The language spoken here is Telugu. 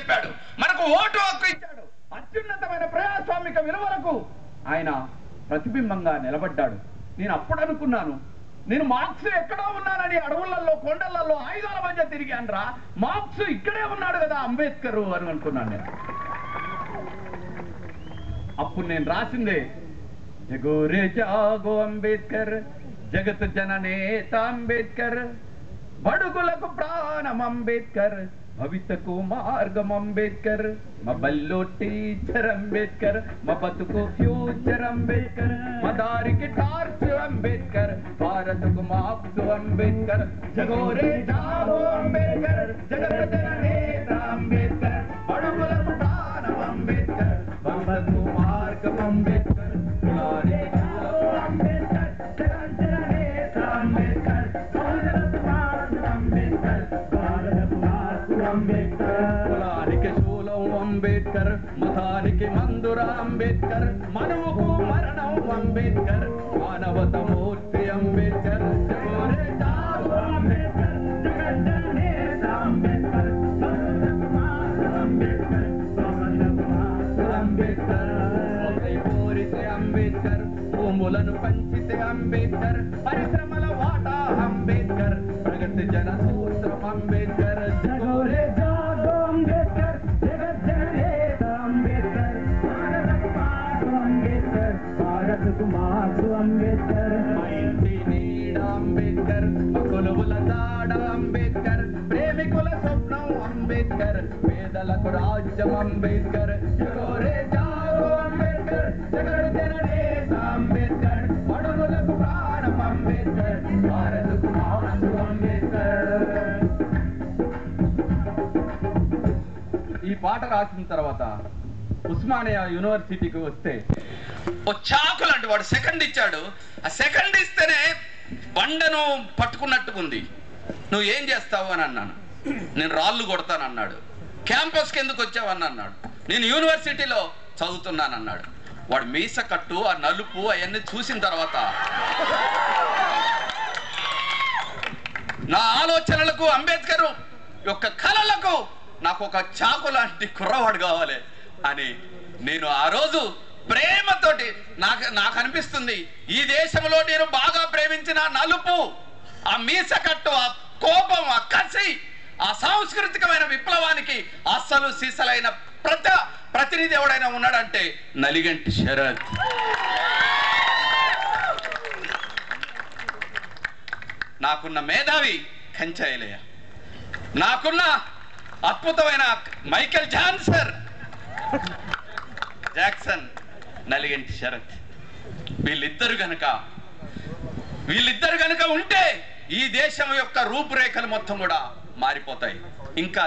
చెప్పాడు, మనకు ఓటు హక్కు ఇచ్చాడు, అత్యున్నతమైన ప్రజాస్వామిక విలువలకు ఆయన ప్రతిబింబంగా నిలబడ్డాడు. నేను అప్పుడు అనుకున్నాను, నేను మార్క్స్ ఎక్కడో ఉన్నానని అడవులలో కొండలలో ఆయుధాల మధ్య తిరిగాను రా, మార్క్స్ ఇక్కడే ఉన్నాడు కదా అంబేద్కర్ అని అనుకున్నాను నేను. అప్పుడు నేను రాసిందే, జగోరే జాగో అంబేద్కర్, జగత్ జననేత అంబేద్కర్, బడుగులకు ప్రాణం అంబేద్కర్, భవితకు మార్గం అంబేద్కర్, మా బల్లో టీచర్ అంబేద్కర్, మా బతుకు ఫ్యూచర్ అంబేద్కర్, మా దారికి టార్చ్ అంబేద్కర్, భారతకు మార్క్స్ అంబేద్కర్, జగోరే జాగో అంబేద్కర్, జగత్ జననేత అంబేద్కర్, బడుగులకు ప్రాణం అంబేద్కర్, భవితకు మార్గం అంబేద్కర్, కులానికి జాగో అంబేద్కర్, జగత్ జననేత అంబేద్కర్, భారతకు మార్గం అంబేద్కర్, భారతకు మార్గం అంబేద్కర్, కులానికి శూలం అంబేద్కర్, మతానికి మందుర అంబేద్కర్, మనువుకు మరణం అంబేద్కర్, మానవత మూర్తి అంబేద్కర్, జగోరే జాగో అంబేద్కర్, జగత్ జననేత అంబేద్కర్, భారతకు మార్గం అంబేద్కర్, భారతకు మార్గం అంబేద్కర్, కోరితే అంబేద్కర్, భూములను పంచితే అంబేద్కర్, పరిశ్రమల వాటా అంబేద్కర్, ప్రగతి జన సూత్రం అంబేద్కర్, జగోరే జాగో అంబేద్కర్, జగత్ జననేత అంబేద్కర్, భారతకు మార్గం అంబేద్కర్, భారతకు మార్గం అంబేద్కర్, మా ఇంటి నీడ అంబేద్కర్, మా కొలువుల జాడ అంబేద్కర్, ప్రేమికుల స్వప్నం అంబేద్కర్, పేదలకు రాజ్యం అంబేద్కర్, జగోరే జాగో అంబేద్కర్, జగత్ జననేత అంబేద్కర్, బడుగులకు ప్రాణం అంబేద్కర్, భారతకు మార్గం అంబేద్కర్. ఈ పాట రాసిన తర్వాత ఉస్మానియా యూనివర్సిటీకి వస్తే ఓ చాకు లాంటి వాడు సెకండ్ ఇచ్చాడు. ఆ సెకండ్ ఇస్తేనే బండను పట్టుకున్నట్టుకుంది. నువ్వు ఏం చేస్తావు అని అన్నాను. నేను రాళ్ళు కొడతానన్నాడు. క్యాంపస్కి ఎందుకు వచ్చావని అన్నాడు. నేను యూనివర్సిటీలో చదువుతున్నానన్నాడు. వాడు మీస కట్టు, ఆ నలుపు అవన్నీ చూసిన తర్వాత నా ఆలోచనలకు, అంబేద్కర్ యొక్క కళలకు నాకు ఒక చాకు లాంటి కుర్రవాడు కావాలి అని నేను ఆ రోజు ప్రేమతోటి నాకు అనిపిస్తుంది, ఈ దేశంలో నేను బాగా ప్రేమించిన నలుపు, ఆ మీస కట్టు, ఆ కోపం, ఆ కసి, ఆ సాంస్కృతికమైన విప్లవానికి అస్సలు సీసలైన ప్రతినిధి ఎవడైనా ఉన్నాడంటే నలిగంటి శరత్. నాకున్న మేధావి కంచాయిలయ్య, నాకున్న అద్భుతమైన మైకేల్ జాక్సన్ నలిగంటి శరత్. వీళ్ళిద్దరు గనక ఉంటే ఈ దేశం యొక్క రూపురేఖలు మొత్తం కూడా మారిపోతాయి. ఇంకా